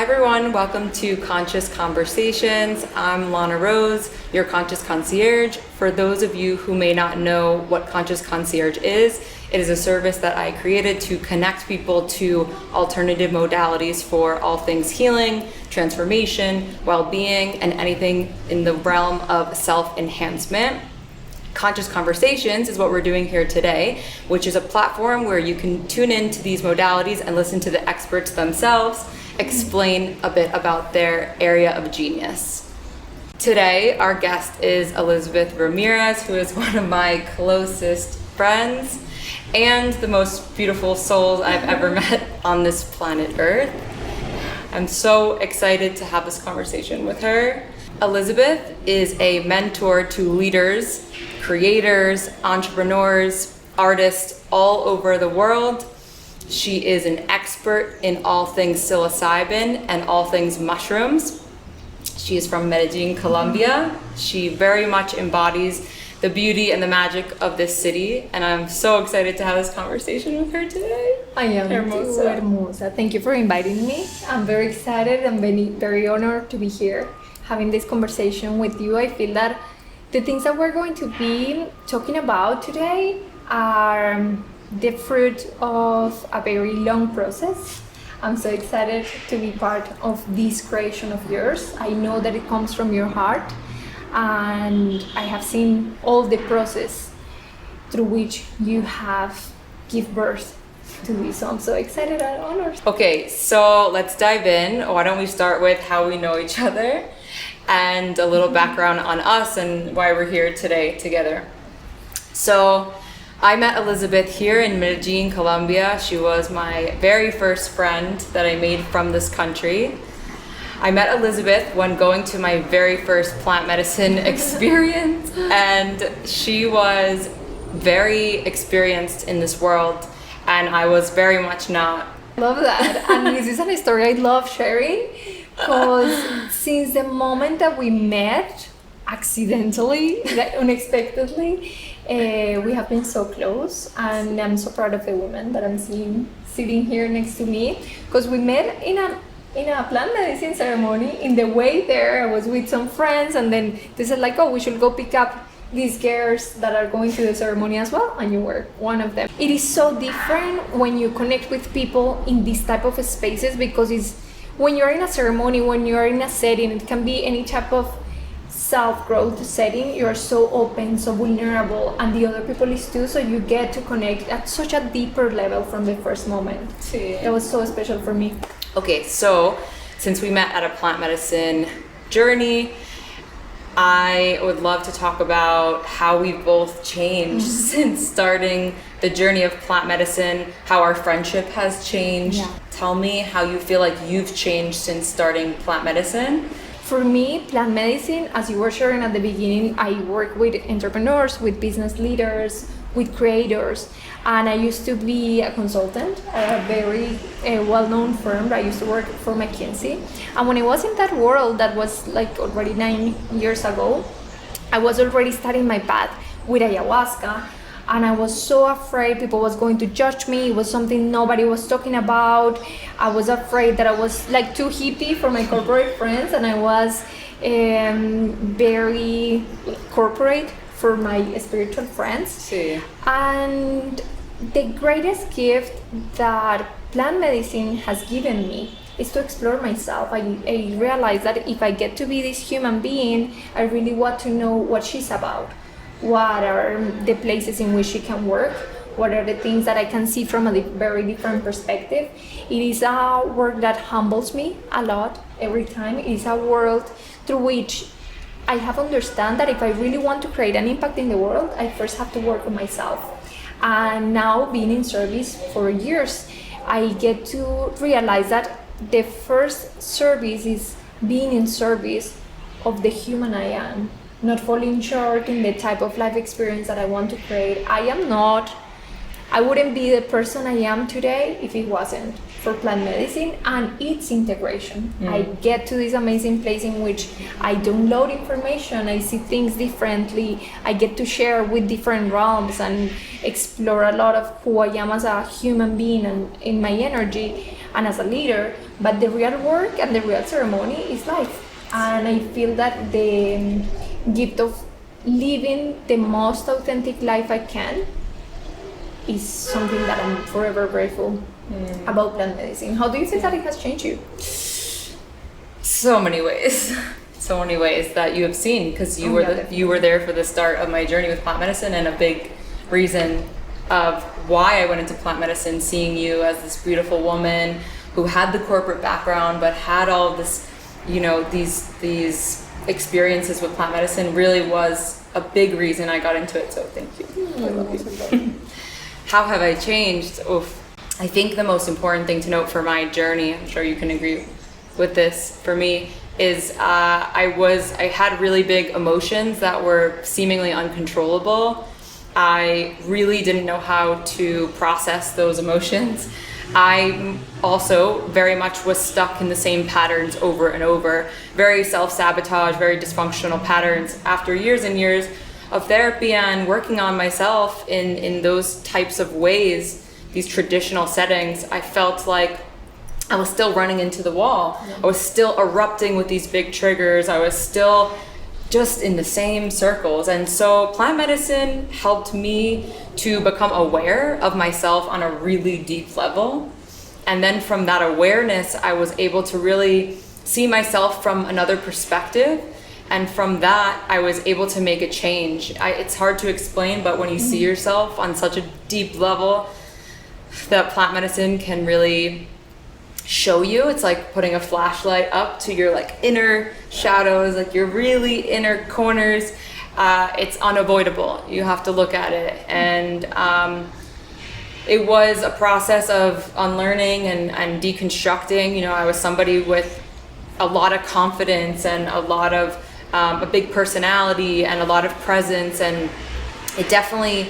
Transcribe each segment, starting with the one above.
everyone, welcome to Conscious Conversations. I'm Lana Rose, your Conscious Concierge. For those of you who may not know what Conscious Concierge is, it is a service that I created to connect people to alternative modalities for all things healing, transformation, well-being, and anything in the realm of self-enhancement. Conscious Conversations is what we're doing here today, which is a platform where you can tune into these modalities and listen to the experts themselves explain a bit about their area of genius. Today, our guest is Elizabeth Ramirez, who is one of my closest friends and the most beautiful souls I've ever met on this planet Earth. I'm so excited to have this conversation with her. Elizabeth is a mentor to leaders, creators, entrepreneurs, artists all over the world. She is an expert in all things psilocybin and all things mushrooms. She is from Medellin, Colombia. She very much embodies the beauty and the magic of this city, and I'm so excited to have this conversation with her today. I am Hermosa. Thank you for inviting me. I'm very excited and very honored to be here having this conversation with you. I feel that the things that we're going to be talking about today are the fruit of a very long process. I'm so excited to be part of this creation of yours. I know that it comes from your heart, and I have seen all the process through which you have give birth to this. So I'm so excited and honored. Okay, so let's dive in. Why don't we start with how we know each other and a little background on us and why we're here today together. So I met Elizabeth here in Medellin, Colombia. She was my very first friend that I made from this country. I met Elizabeth when going to my very first plant medicine experience, and she was very experienced in this world, and I was very much not. Love that. And this is a story I love sharing, because since the moment that we met, accidentally, like unexpectedly, we have been so close, and I'm so proud of the woman that I'm seeing sitting here next to me, because we met in a plant medicine ceremony. In the way there, I was with some friends, and then they said like, oh, we should go pick up these girls that are going to the ceremony as well, and you were one of them. It is so different when you connect with people in this type of spaces, because it's when you're in a ceremony, when you're in a setting, it can be any type of self-growth setting, you're so open, so vulnerable, and the other people is too, so you get to connect at such a deeper level from the first moment. It was so special for me. Okay, so since we met at a plant medicine journey, I would love to talk about how we've both changed since starting the journey of plant medicine, how our friendship has changed. Yeah. Tell me how you feel like you've changed since starting plant medicine. For me, plant medicine, as you were sharing at the beginning, I work with entrepreneurs, with business leaders, with creators, and I used to be a consultant at a very well-known firm. I used to work for McKinsey, and when I was in that world, that was like already 9 years ago, I was already starting my path with ayahuasca, and I was so afraid people was going to judge me. It was something nobody was talking about. I was afraid that I was like too hippie for my corporate friends, and I was very corporate for my spiritual friends. Sí. And the greatest gift that plant medicine has given me is to explore myself. I realized that if I get to be this human being, I really want to know what she's about. What are the places in which she can work? What are the things that I can see from a very different perspective? It is a work that humbles me a lot every time. It is a world through which I have understand that if I really want to create an impact in the world, I first have to work on myself. And now, being in service for years, I get to realize that the first service is being in service of the human I am, not falling short in the type of life experience that I want to create. I wouldn't be the person I am today if it wasn't for plant medicine and its integration. I get to this amazing place in which I download information, I see things differently, I get to share with different realms and explore a lot of who I am as a human being and in my energy and as a leader. But the real work and the real ceremony is life. And I feel that the gift of living the most authentic life I can is something that I'm forever grateful about plant medicine. How do you think that it has changed you? So many ways. So many ways that you have seen, because you were there for the start of my journey with plant medicine, and a big reason of why I went into plant medicine, seeing you as this beautiful woman who had the corporate background but had all this, you know, these experiences with plant medicine really was a big reason I got into it. So thank you. I love you. How have I changed? Oof. I think the most important thing to note for my journey, I'm sure you can agree with this, for me, is I had really big emotions that were seemingly uncontrollable. I really didn't know how to process those emotions. I also very much was stuck in the same patterns over and over, very self-sabotage, very dysfunctional patterns. After years and years of therapy and working on myself in those types of ways, these traditional settings, I felt like I was still running into the wall. I was still erupting with these big triggers. I was still just in the same circles. And so plant medicine helped me to become aware of myself on a really deep level. And then from that awareness, I was able to really see myself from another perspective. And from that, I was able to make a change. It's hard to explain, but when you see yourself on such a deep level, that plant medicine can really show you. It's like putting a flashlight up to your like inner shadows, like your really inner corners. It's unavoidable. You have to look at it. And it was a process of unlearning and deconstructing. You know, I was somebody with a lot of confidence and a lot of a big personality and a lot of presence, and it definitely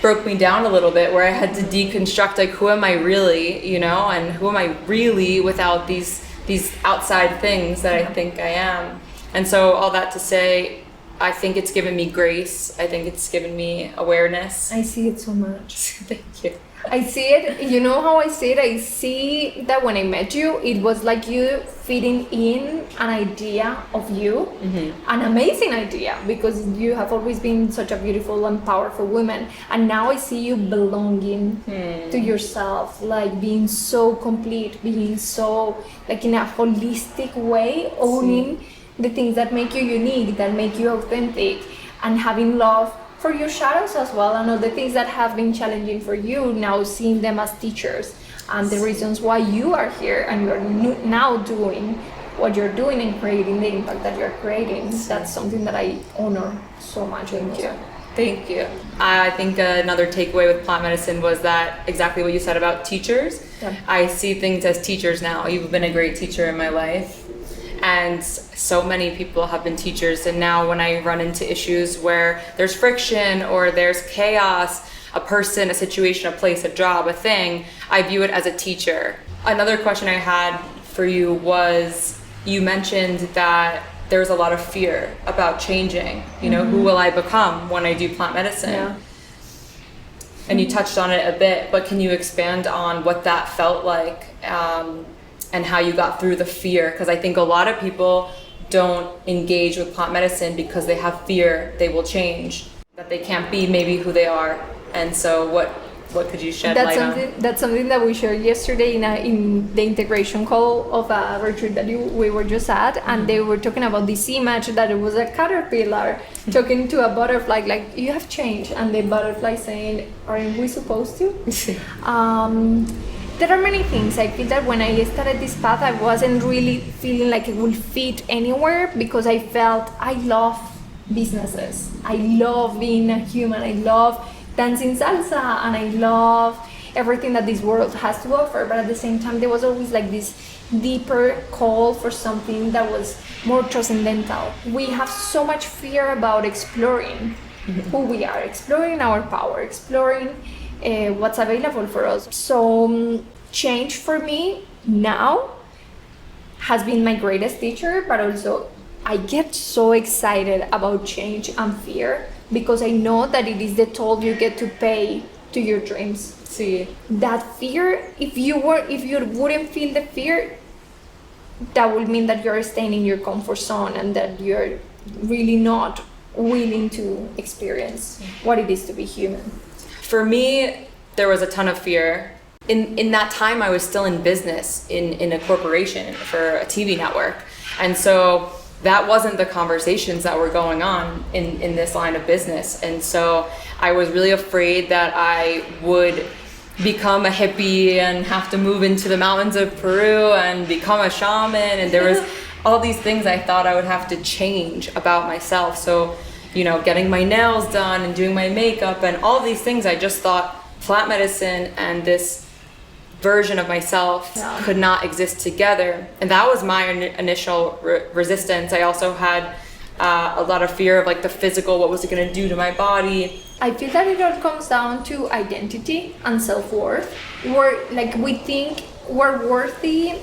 broke me down a little bit, where I had to deconstruct, like, who am I really, you know, and who am I really without these outside things that I think I am. And so all that to say, I think it's given me grace. I think it's given me awareness. I see it so much. Thank you. I see it, you know how I see it? I see that when I met you, it was like you fitting in an idea of you, an amazing idea, because you have always been such a beautiful and powerful woman. And now I see you belonging to yourself, like being so complete, being so, like in a holistic way, owning the things that make you unique, that make you authentic, and having love for your shadows as well, and all the things that have been challenging for you, now seeing them as teachers and the reasons why you are here and you're now doing what you're doing and creating the impact that you're creating. That's something that I honor so much. Thank you. Thank you. I think another takeaway with plant medicine was that exactly what you said about teachers. Yeah. I see things as teachers now. You've been a great teacher in my life. And so many people have been teachers, and now when I run into issues where there's friction or there's chaos, a person, a situation, a place, a job, a thing, I view it as a teacher. Another question I had for you was, you mentioned that there's a lot of fear about changing. You know, who will I become when I do plant medicine? Yeah. And you touched on it a bit, but can you expand on what that felt like? And how you got through the fear, because I think a lot of people don't engage with plant medicine because they have fear they will change, that they can't be maybe who they are. And so what could you shed light on? That's something that we shared yesterday in the integration call of a retreat that we were just at, and they were talking about this image that it was a caterpillar talking to a butterfly, like, you have changed, and the butterfly saying, aren't we supposed to? There are many things. I feel that when I started this path, I wasn't really feeling like it would fit anywhere, because I felt I love businesses. I love being a human. I love dancing salsa, and I love everything that this world has to offer. But at the same time, there was always like this deeper call for something that was more transcendental. We have so much fear about exploring who we are, exploring our power, exploring what's available for us. So change for me now has been my greatest teacher, but also I get so excited about change and fear because I know that it is the toll you get to pay to your dreams. See, That fear, if you wouldn't feel the fear, that would mean that you're staying in your comfort zone and that you're really not willing to experience what it is to be human. for me, there was a ton of fear. In that time, I was still in business in a corporation for a TV network. And so that wasn't the conversations that were going on in this line of business. And so I was really afraid that I would become a hippie and have to move into the mountains of Peru and become a shaman. And there was all these things I thought I would have to change about myself. So, getting my nails done and doing my makeup and all these things, I just thought plant medicine and this version of myself could not exist together. And that was my initial resistance. I also had a lot of fear of like the physical, what was it going to do to my body? I feel that it all comes down to identity and self-worth. We think we're worthy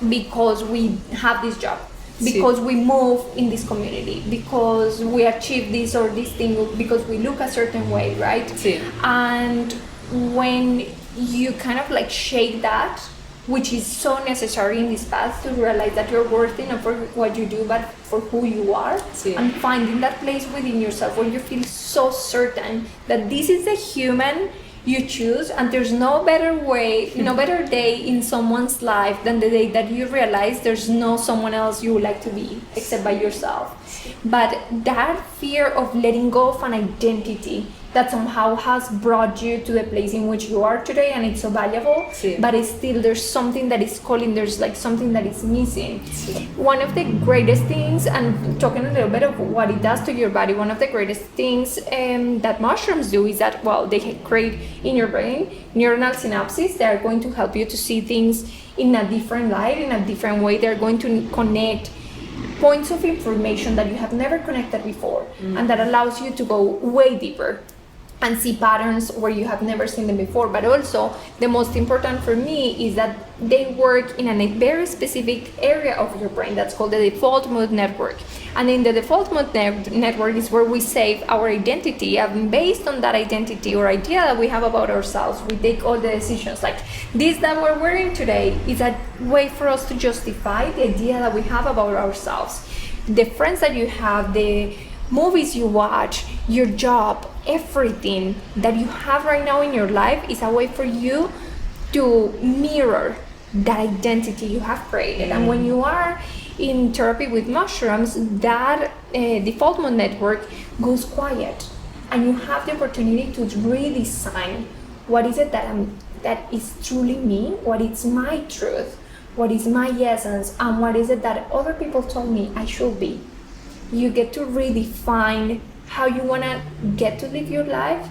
because we have this job, because we move in this community, because we achieve this or this thing, because we look a certain way, right? And when you kind of like shake that, which is so necessary in this path, to realize that you're worthy not for what you do but for who you are, and finding that place within yourself where you feel so certain that this is the human you choose, and there's no better way, no better day in someone's life than the day that you realize there's no someone else you would like to be except by yourself. But that fear of letting go of an identity that somehow has brought you to the place in which you are today, and it's so valuable, but it's still, there's something that is calling, there's like something that is missing. One of the greatest things, and talking a little bit of what it does to your body, one of the greatest things that mushrooms do is that, they create in your brain neuronal synapses that are going to help you to see things in a different light, in a different way. They're going to connect points of information that you have never connected before, and that allows you to go way deeper and see patterns where you have never seen them before. But also, the most important for me is that they work in a very specific area of your brain that's called the default mode network. And in the default mode network is where we save our identity, and based on that identity or idea that we have about ourselves, we take all the decisions. Like this that we're wearing today is a way for us to justify the idea that we have about ourselves. The friends that you have, the movies you watch, your job, everything that you have right now in your life is a way for you to mirror that identity you have created. And when you are in therapy with mushrooms, that default mode network goes quiet, and you have the opportunity to redesign what is it that is truly me, what is my truth, what is my essence, and what is it that other people told me I should be. You get to redefine how you want to get to live your life,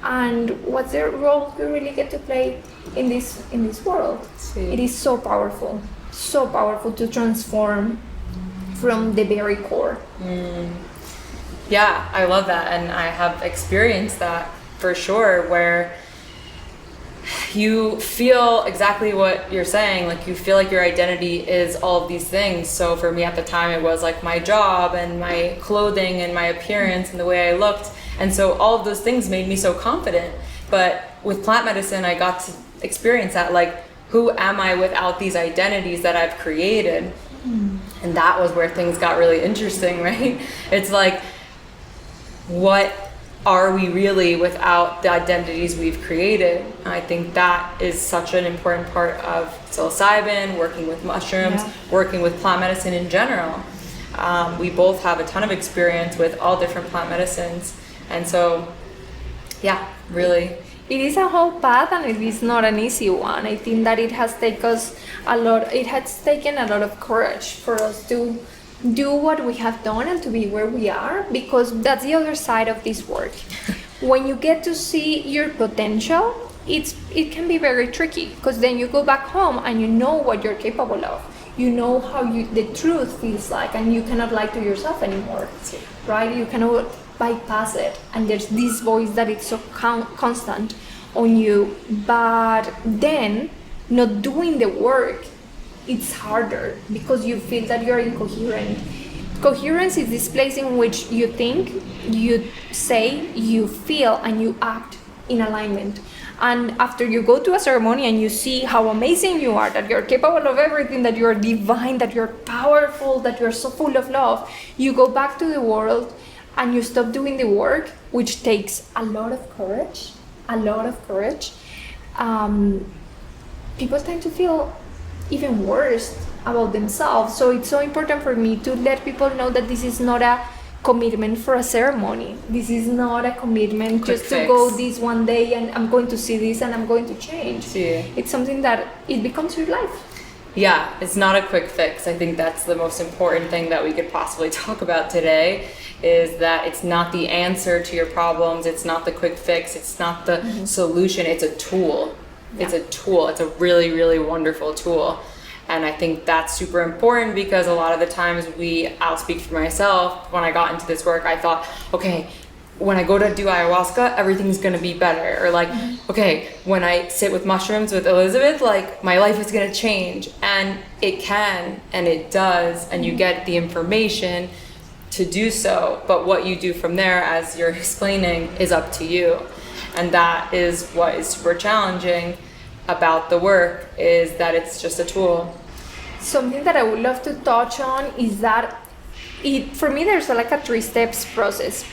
and what's the role you really get to play in this world. It is so powerful to transform from the very core. Yeah, I love that, and I have experienced that for sure, where you feel exactly what you're saying. Like you feel like your identity is all of these things. So for me at the time, it was like my job and my clothing and my appearance and the way I looked. And so all of those things made me so confident. But with plant medicine, I got to experience that, like, who am I without these identities that I've created? And that was where things got really interesting, right? It's like, what are we really without the identities we've created? I think that is such an important part of psilocybin, working with mushrooms, working with plant medicine in general. We both have a ton of experience with all different plant medicines. And so, yeah, really. It is a whole path, and it is not an easy one. I think that it has taken a lot of courage for us to do what we have done and to be where we are, because that's the other side of this work. When you get to see your potential, it can be very tricky, because then you go back home and you know what you're capable of. You know how the truth feels like, and you cannot lie to yourself anymore, right? You cannot bypass it, and there's this voice that is so constant on you. But then not doing the work, it's harder because you feel that you're incoherent. Coherence is this place in which you think, you say, you feel, and you act in alignment. And after you go to a ceremony and you see how amazing you are, that you're capable of everything, that you're divine, that you're powerful, that you're so full of love, you go back to the world and you stop doing the work, which takes a lot of courage, people tend to feel even worse about themselves. So it's so important for me to let people know that this is not a commitment for a ceremony. This is not a commitment Quick just fix. to go this one day and I'm going to see this and I'm going to change. Yeah. It's something that it becomes your life. Yeah, it's not a quick fix. I think that's the most important thing that we could possibly talk about today, is that it's not the answer to your problems, it's not the quick fix, it's not the solution, it's a tool. Yeah. It's a tool. It's a really, really wonderful tool. And I think that's super important because a lot of the times I'll speak for myself, when I got into this work, I thought, okay, when I go to do ayahuasca, everything's gonna be better. Or like, okay, when I sit with mushrooms with Elizabeth, like my life is gonna change. And it can, and it does, and you get the information to do so. But what you do from there, as you're explaining, is up to you. And that is what is super challenging about the work, is that it's just a tool. Something that I would love to touch on is that for me, there's like a 3 steps process.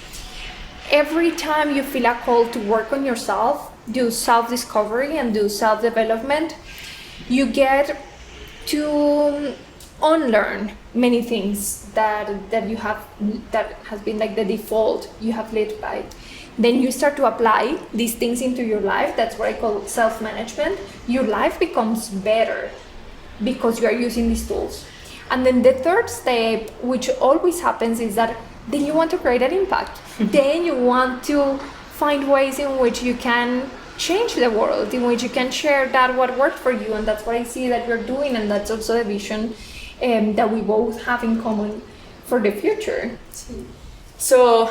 Every time you feel a call to work on yourself, do self-discovery and do self-development, you get to unlearn many things that you have, that has been like the default you have lived by. Then you start to apply these things into your life. That's what I call self-management. Your life becomes better because you are using these tools. And then the 3rd step, which always happens, is that then you want to create an impact. Then you want to find ways in which you can change the world, in which you can share that what worked for you. And that's what I see that you're doing. And that's also the vision that we both have in common for the future. So,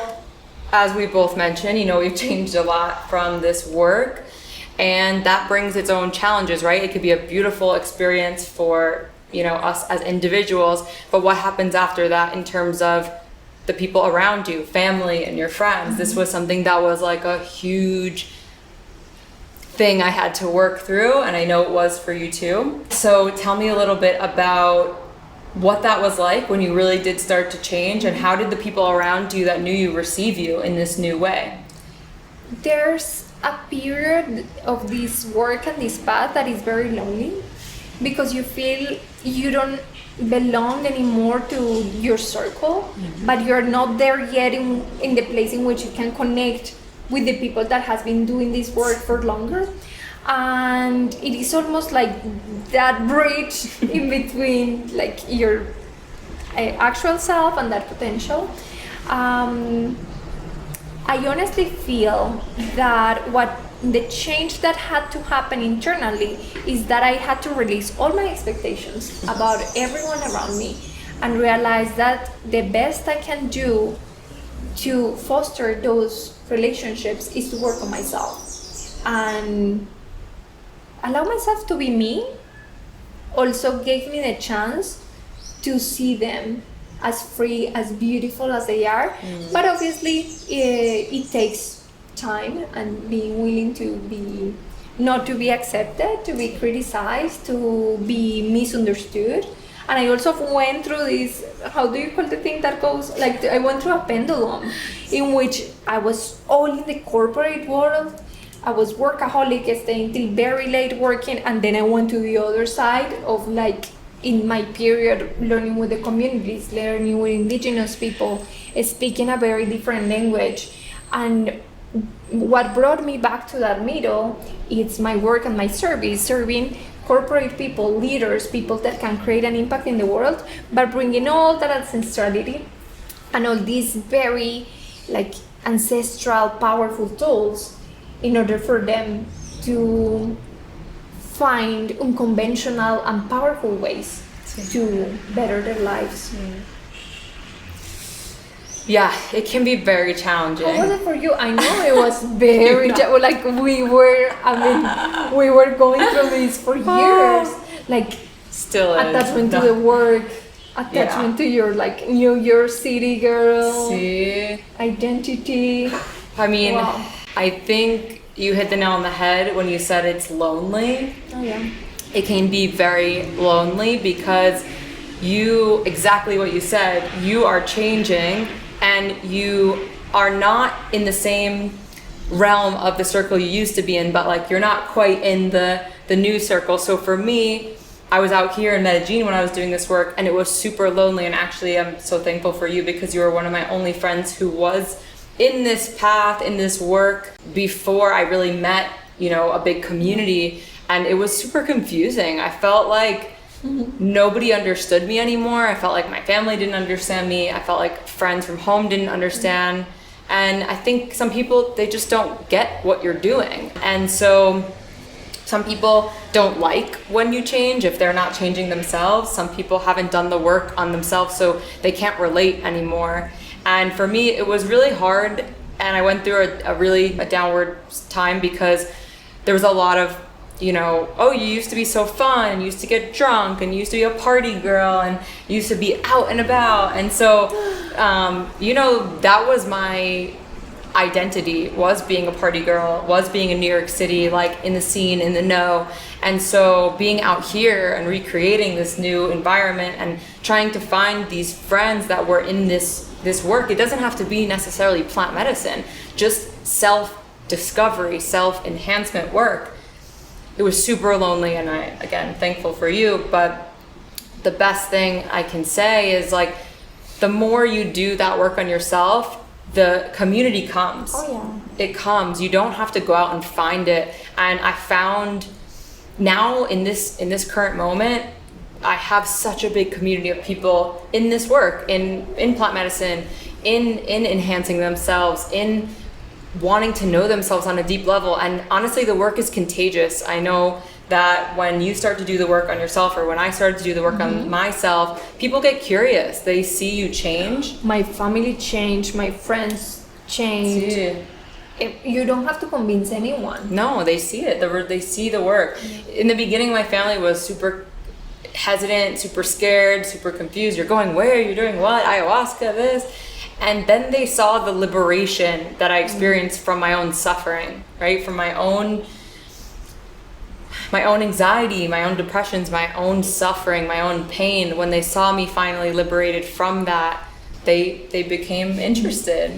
as we both mentioned, we've changed a lot from this work, and that brings its own challenges, right? It could be a beautiful experience for, us as individuals, but what happens after that in terms of the people around you, family and your friends? This was something that was like a huge thing I had to work through, and I know it was for you too. So tell me a little bit about what that was like when you really did start to change, and how did the people around you that knew you receive you in this new way? There's a period of this work and this path that is very lonely, because you feel you don't belong anymore to your circle, but you're not there yet in the place in which you can connect with the people that has been doing this work for longer. And it is almost like that bridge in between like your actual self and that potential. I honestly feel that what the change that had to happen internally is that I had to release all my expectations about everyone around me and realize that the best I can do to foster those relationships is to work on myself and allow myself to be me. Also gave me the chance to see them as free, as beautiful as they are. But obviously it takes time and being willing to be, not to be accepted, to be criticized, to be misunderstood. And I also went through this, how do you call the thing that goes, like I went through a pendulum in which I was all in the corporate world. I was workaholic, staying till very late working, and then I went to the other side of like, in my period, learning with the communities, learning with indigenous people, speaking a very different language. And what brought me back to that middle is my work and my service, serving corporate people, leaders, people that can create an impact in the world, but bringing all that ancestrality and all these very like ancestral, powerful tools in order for them to find unconventional and powerful ways to better their lives. Yeah, it can be very challenging. How was it for you? I know it was very like we were. I mean, we were going through this for years. Like Still is. attachment to the work, attachment to your like New York City girl. See? Identity. I mean, Wow. I think you hit the nail on the head when you said it's lonely. Oh yeah. It can be very lonely because exactly what you said, you are changing and you are not in the same realm of the circle you used to be in, but like you're not quite in the new circle. So for me, I was out here in Medellin when I was doing this work, and it was super lonely. And actually, I'm so thankful for you because you were one of my only friends who was in this path, in this work before I really met, a big community. And it was super confusing. I felt like nobody understood me anymore. I felt like my family didn't understand me. I felt like friends from home didn't understand. And I think some people, they just don't get what you're doing. And so some people don't like when you change if they're not changing themselves. Some people haven't done the work on themselves, so they can't relate anymore. And for me, it was really hard. And I went through a downward time because there was a lot of, oh, you used to be so fun, and you used to get drunk, and you used to be a party girl, and you used to be out and about. And so, that was my identity, was being a party girl, was being in New York City, like in the scene, in the know. And so being out here and recreating this new environment and trying to find these friends that were in this work, it doesn't have to be necessarily plant medicine, just self-discovery, self-enhancement work. It was super lonely, and I, again, thankful for you, but the best thing I can say is like, the more you do that work on yourself, the community comes. Oh yeah. It comes. You don't have to go out and find it. And I found now in this current moment, I have such a big community of people in this work, in plant medicine, in enhancing themselves, in wanting to know themselves on a deep level. And honestly, the work is contagious. I know that when you start to do the work on yourself, or when I started to do the work on myself, people get curious. They see you change. My family changed, my friends changed. You don't have to convince anyone. No, they see it. They see the work. In the beginning, my family was super hesitant, super scared, super confused. You're going where? You're doing what? Ayahuasca, this. And then they saw the liberation that I experienced from my own suffering, right? From my own anxiety, my own depressions, my own suffering, my own pain. When they saw me finally liberated from that, they became interested.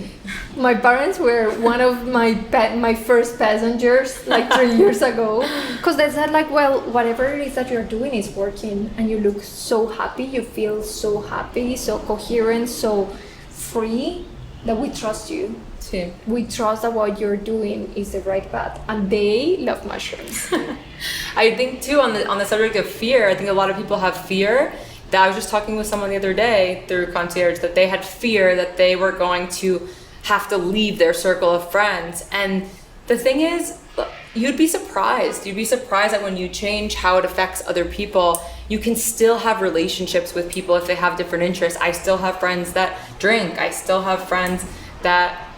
My parents were one of my first passengers like 3 years ago, because they said like, well, whatever it is that you're doing is working, and you look so happy, you feel so happy, so coherent, so free, that we trust you. See. We trust that what you're doing is the right path, and they love mushrooms. I think too, on the subject of fear, I think a lot of people have fear. That I was just talking with someone the other day through Concierge, that they had fear that they were going to have to leave their circle of friends. And the thing is, you'd be surprised. You'd be surprised that when you change how it affects other people, you can still have relationships with people if they have different interests. I still have friends that drink. I still have friends that,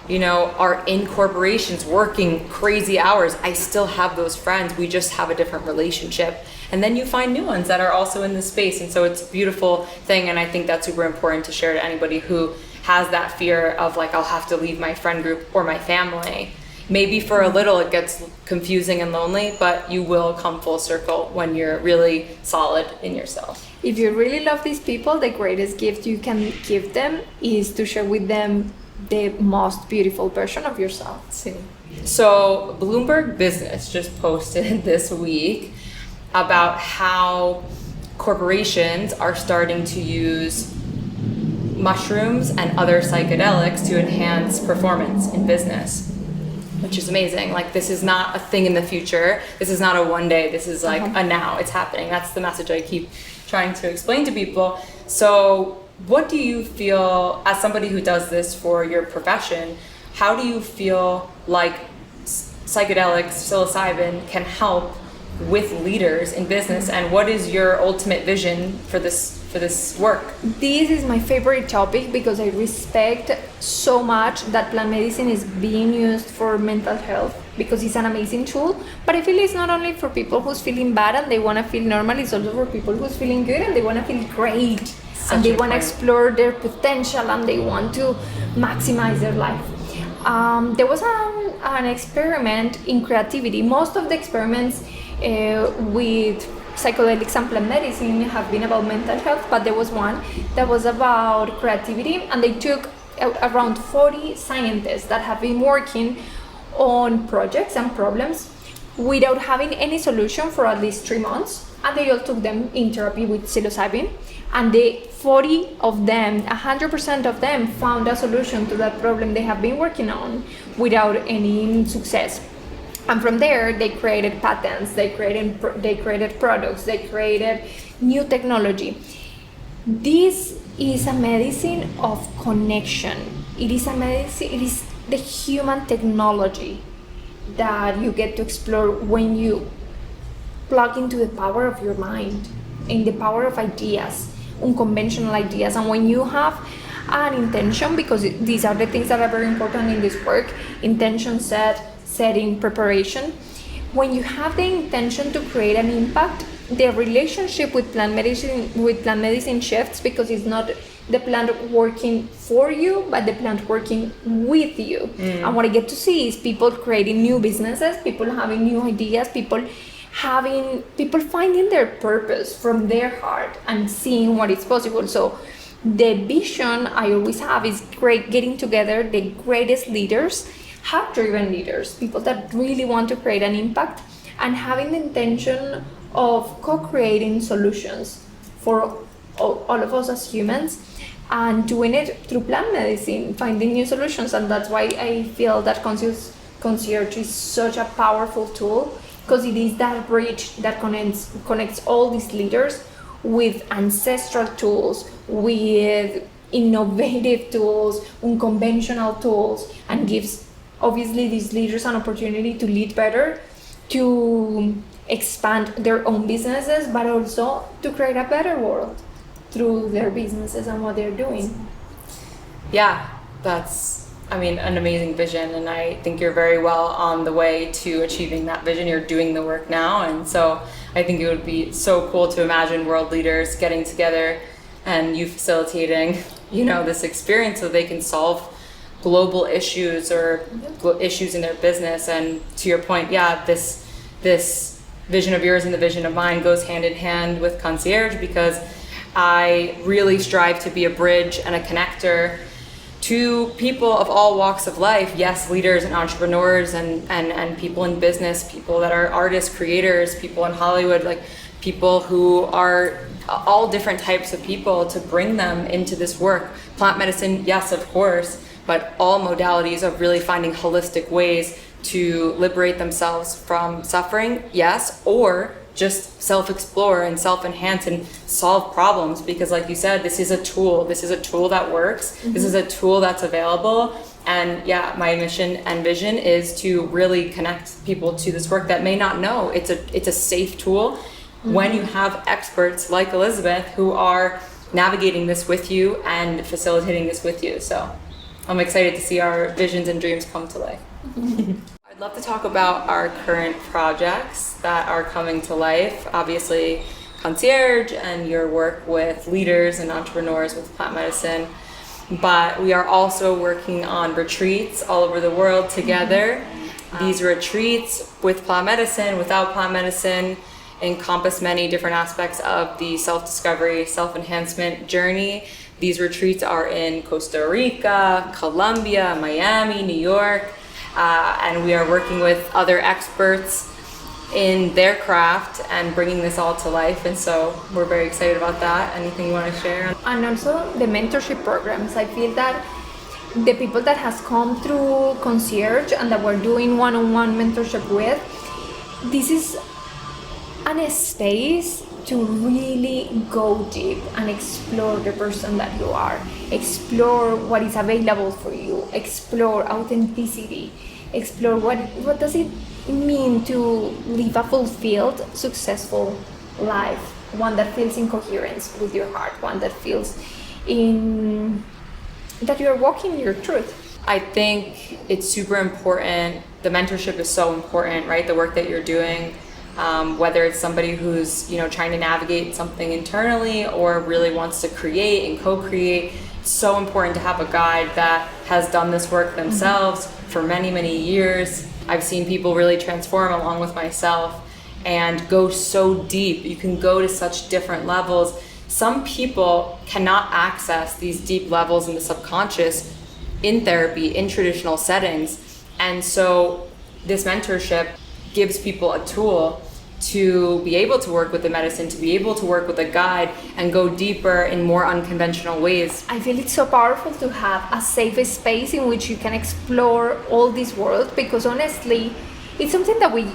are in corporations working crazy hours. I still have those friends. We just have a different relationship. And then you find new ones that are also in this space. And so it's a beautiful thing. And I think that's super important to share to anybody who has that fear of like, I'll have to leave my friend group or my family. Maybe for a little it gets confusing and lonely, but you will come full circle when you're really solid in yourself. If you really love these people, the greatest gift you can give them is to share with them the most beautiful version of yourself. So Bloomberg Business just posted this week about how corporations are starting to use mushrooms and other psychedelics to enhance performance in business, which is amazing. Like, this is not a thing in the future. This is not a one day. This is like a now. It's happening. That's the message I keep trying to explain to people. So what do you feel, as somebody who does this for your profession, how do you feel like psychedelics, psilocybin, can help with leaders in business? And what is your ultimate vision for this for this work? This is my favorite topic because I respect so much that plant medicine is being used for mental health, because it's an amazing tool. But I feel it's not only for people who's feeling bad and they want to feel normal, it's also for people who's feeling good and they want to feel great. And they want to explore their potential and they want to maximize their life. There was an experiment in creativity. Most of the experiments with psychedelics and plant medicine have been about mental health, but there was one that was about creativity, and they took around 40 scientists that have been working on projects and problems without having any solution for at least 3 months, and they all took them in therapy with psilocybin, and the 40 of them, 100% of them found a solution to that problem they have been working on without any success. And from there, they created patents, they created products, they created new technology. This is a medicine of connection. It is the human technology that you get to explore when you plug into the power of your mind, in the power of ideas, unconventional ideas. And when you have an intention, because these are the things that are very important in this work, intention setting, preparation. When you have the intention to create an impact, the relationship with plant medicine shifts, because it's not the plant working for you, but the plant working with you. And what I get to see is people creating new businesses, people having new ideas, people finding their purpose from their heart and seeing what is possible. So the vision I always have is getting together the greatest leaders, heart-driven leaders, people that really want to create an impact, and having the intention of co-creating solutions for all of us as humans, and doing it through plant medicine, finding new solutions. And that's why I feel that Concierge is such a powerful tool, because it is that bridge that connects all these leaders with ancestral tools, with innovative tools, unconventional tools, and gives obviously these leaders an opportunity to lead better, to expand their own businesses, but also to create a better world through their businesses and what they're doing. Yeah, that's, an amazing vision, and I think you're very well on the way to achieving that vision. You're doing the work now, and so I think it would be so cool to imagine world leaders getting together and you facilitating, this experience so they can solve global issues or issues in their business. And to your point, this vision of yours and the vision of mine goes hand in hand with Concierge, because I really strive to be a bridge and a connector to people of all walks of life. Yes, leaders and entrepreneurs and people in business, people that are artists, creators, people in Hollywood, like people who are all different types of people, to bring them into this work. Plant medicine, yes, of course, but all modalities of really finding holistic ways to liberate themselves from suffering, yes, or just self-explore and self-enhance and solve problems. Because like you said, this is a tool that works. This is a tool that's available. And my mission and vision is to really connect people to this work that may not know it's a safe tool. When you have experts like Elizabeth who are navigating this with you and facilitating this with you. So I'm excited to see our visions and dreams come to life. I'd love to talk about our current projects that are coming to life. Obviously, Concierge and your work with leaders and entrepreneurs with plant medicine. But we are also working on retreats all over the world together. These retreats with plant medicine, without plant medicine, encompass many different aspects of the self-discovery, self-enhancement journey. These retreats are in Costa Rica, Colombia, Miami, New York, and we are working with other experts in their craft and bringing this all to life. And so we're very excited about that. Anything you want to share? And also the mentorship programs. I feel that the people that has come through Concierge and that we're doing one-on-one mentorship with, this is a space to really go deep and explore the person that you are, explore what is available for you, explore authenticity, explore what does it mean to live a fulfilled, successful life. one that feels in coherence with your heart, one that feels in that you're walking your truth. I think it's super important. The mentorship is so important, right? The work that you're doing, whether it's somebody who's, trying to navigate something internally or really wants to create and co-create, it's so important to have a guide that has done this work themselves for many, many years. I've seen people really transform along with myself and go so deep. You can go to such different levels. Some people cannot access these deep levels in the subconscious in therapy, in traditional settings. And so this mentorship gives people a tool to be able to work with the medicine, to be able to work with a guide and go deeper in more unconventional ways. I feel it's so powerful to have a safe space in which you can explore all this world, because honestly, it's something that we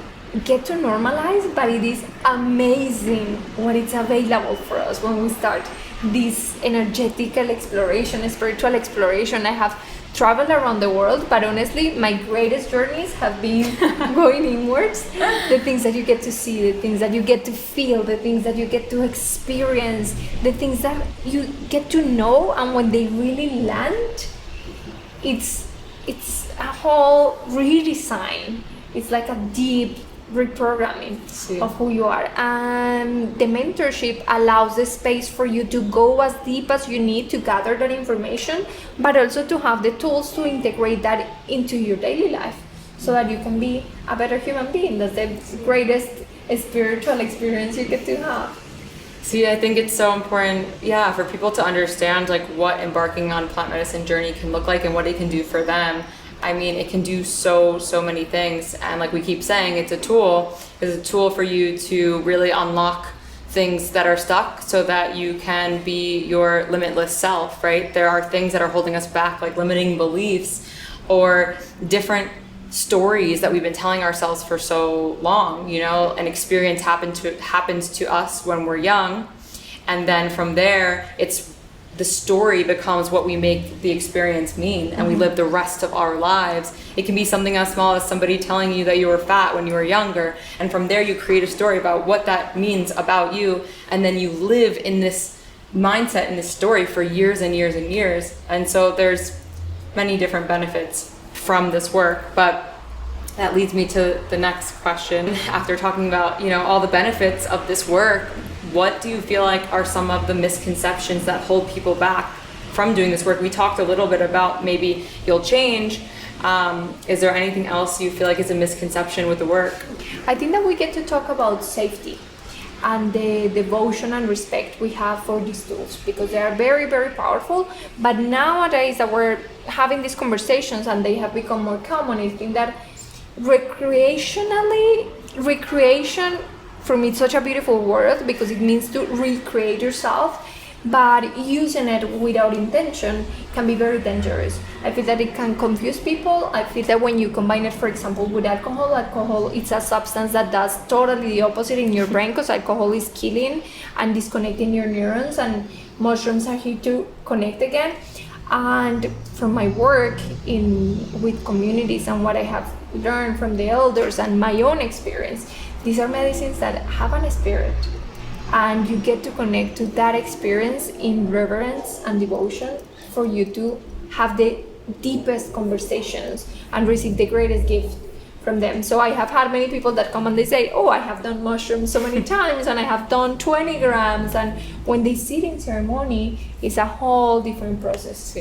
get to normalize, but it is amazing what it's available for us when we start this energetical exploration, spiritual exploration. I have traveled around the world, but honestly, my greatest journeys have been going inwards. The things that you get to see, the things that you get to feel, the things that you get to experience, the things that you get to know, and when they really land, it's a whole redesign. It's like a deep reprogramming of who you are, and the mentorship allows the space for you to go as deep as you need to gather that information, but also to have the tools to integrate that into your daily life so that you can be a better human being. That's the greatest spiritual experience you get to have. See, I think it's so important, for people to understand like what embarking on plant medicine journey can look like and what it can do for them. I mean, it can do so many things. And like we keep saying, it's a tool for you to really unlock things that are stuck so that you can be your limitless self, right? There are things that are holding us back, like limiting beliefs or different stories that we've been telling ourselves for so long. An experience happens to us when we're young. And then from there, the story becomes what we make the experience mean, and we live the rest of our lives. It can be something as small as somebody telling you that you were fat when you were younger, and from there you create a story about what that means about you, and then you live in this mindset, in this story for years and years and years. And so there's many different benefits from this work, but that leads me to the next question. After talking about, all the benefits of this work, what do you feel like are some of the misconceptions that hold people back from doing this work? We talked a little bit about maybe you'll change. Is there anything else you feel like is a misconception with the work? I think that we get to talk about safety and the devotion and respect we have for these tools, because they are very, very powerful. But nowadays that we're having these conversations and they have become more common, I think that recreation for me, it's such a beautiful word because it means to recreate yourself, but using it without intention can be very dangerous. I feel that it can confuse people. I feel that when you combine it, for example, with alcohol, it's a substance that does totally the opposite in your brain, because alcohol is killing and disconnecting your neurons, and mushrooms are here to connect again. And from my work with communities and what I have learned from the elders and my own experience, these are medicines that have a spirit, and you get to connect to that experience in reverence and devotion for you to have the deepest conversations and receive the greatest gift from them. So I have had many people that come and they say, oh, I have done mushrooms so many times and I have done 20 grams. And when they sit in ceremony, it's a whole different process.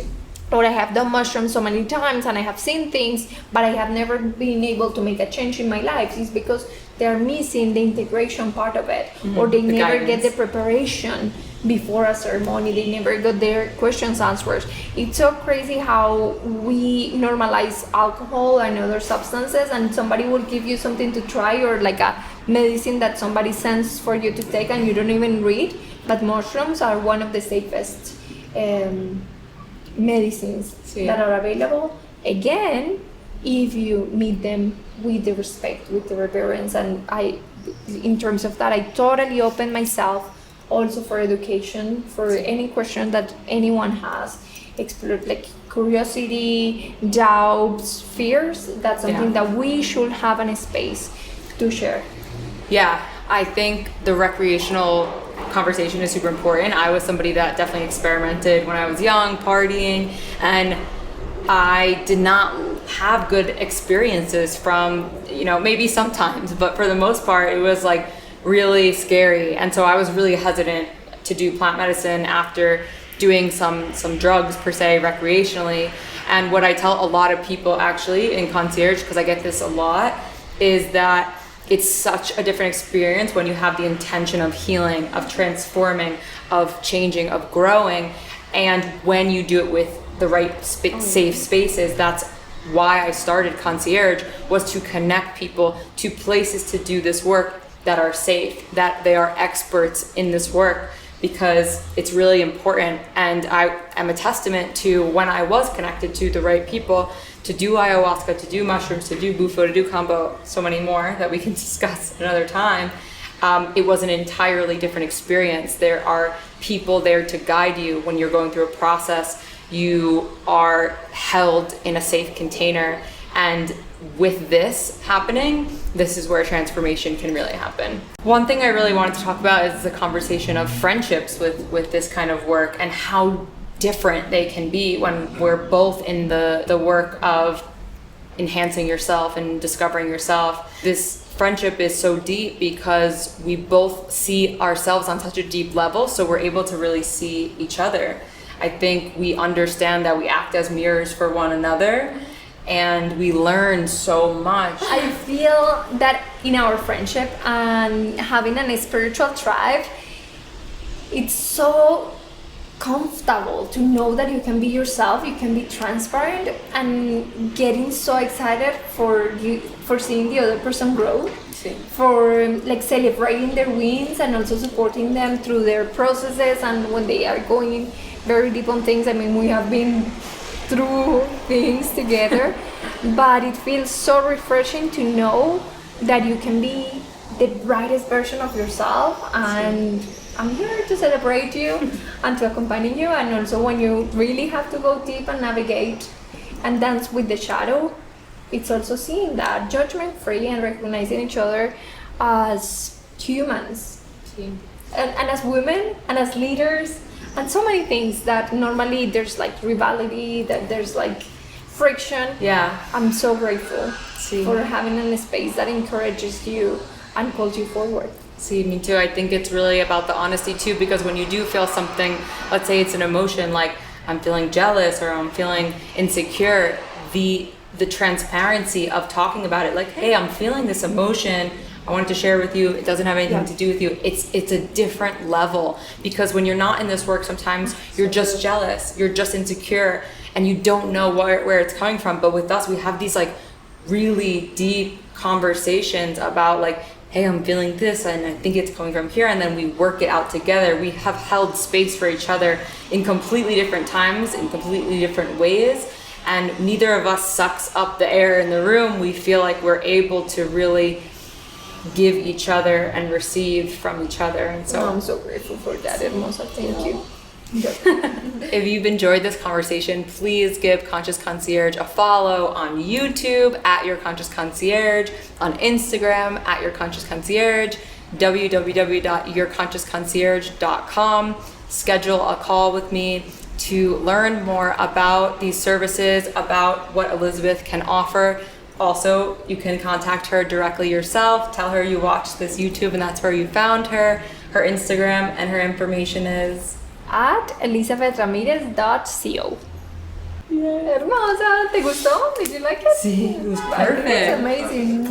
Or I have done mushrooms so many times and I have seen things, but I have never been able to make a change in my life. It's because they're missing the integration part of it, or they never get the preparation before a ceremony. They never got their questions answered. It's so crazy how we normalize alcohol and other substances, and somebody will give you something to try, or like a medicine that somebody sends for you to take and you don't even read. But mushrooms are one of the safest medicines that are available, again, if you meet them with the respect, with the reverence. And in terms of that, I totally open myself also for education, for any question that anyone has, explore, like curiosity, doubts, fears. That's something that we should have a space to share. Yeah, I think the recreational conversation is super important. I was somebody that definitely experimented when I was young, partying, and I did not have good experiences from, maybe sometimes, but for the most part, it was like really scary. And so I was really hesitant to do plant medicine after doing some drugs per se recreationally. And what I tell a lot of people actually in Concierge, because I get this a lot, is that it's such a different experience when you have the intention of healing, of transforming, of changing, of growing. And when you do it with the right safe spaces. That's why I started Concierge, was to connect people to places to do this work that are safe, that they are experts in this work, because it's really important. And I am a testament to when I was connected to the right people to do ayahuasca, to do mushrooms, to do bufo, to do kambo, so many more that we can discuss another time. It was an entirely different experience. There are people there to guide you when you're going through a process. You are held in a safe container, and with this happening, this is where transformation can really happen. One thing I really wanted to talk about is the conversation of friendships with this kind of work, and how different they can be when we're both in the work of enhancing yourself and discovering yourself. This friendship is so deep because we both see ourselves on such a deep level, so we're able to really see each other. I think we understand that we act as mirrors for one another, and we learn so much. I feel that in our friendship and having a spiritual tribe, it's so comfortable to know that you can be yourself, you can be transparent, and getting so excited for seeing the other person grow, for like celebrating their wins and also supporting them through their processes, and when they are going very deep on things. I mean, we have been through things together, but it feels so refreshing to know that you can be the brightest version of yourself, and I'm here to celebrate you and to accompany you. And also when you really have to go deep and navigate and dance with the shadow, it's also seeing that judgment-free and recognizing each other as humans, and as women and as leaders, and so many things that normally there's like rivalry, that there's like friction. Yeah. I'm so grateful for having a space that encourages you and calls you forward. See, me too. I think it's really about the honesty too, because when you do feel something, let's say it's an emotion like I'm feeling jealous or I'm feeling insecure, the transparency of talking about it, like, hey, I'm feeling this emotion, I wanted to share with you, it doesn't have anything to do with you. It's a different level, because when you're not in this work, sometimes you're just jealous, you're just insecure, and you don't know where it's coming from. But with us, we have these like really deep conversations about like, hey, I'm feeling this and I think it's coming from here, and then we work it out together. We have held space for each other in completely different times, in completely different ways, and neither of us sucks up the air in the room. We feel like we're able to really give each other and receive from each other. And so I'm so grateful for that, Hermosa. Thank you. If you've enjoyed this conversation, please give Conscious Concierge a follow on YouTube at Your Conscious Concierge, on Instagram at Your Conscious Concierge, www.yourconsciousconcierge.com. Schedule a call with me to learn more about these services, about what Elizabeth can offer. Also, you can contact her directly yourself. Tell her you watched this YouTube and that's where you found her. Her Instagram and her information is at elizabethramirez.co. Yeah. Hermosa, ¿te gustó? Did you like it? Sí, it was perfect. It's amazing.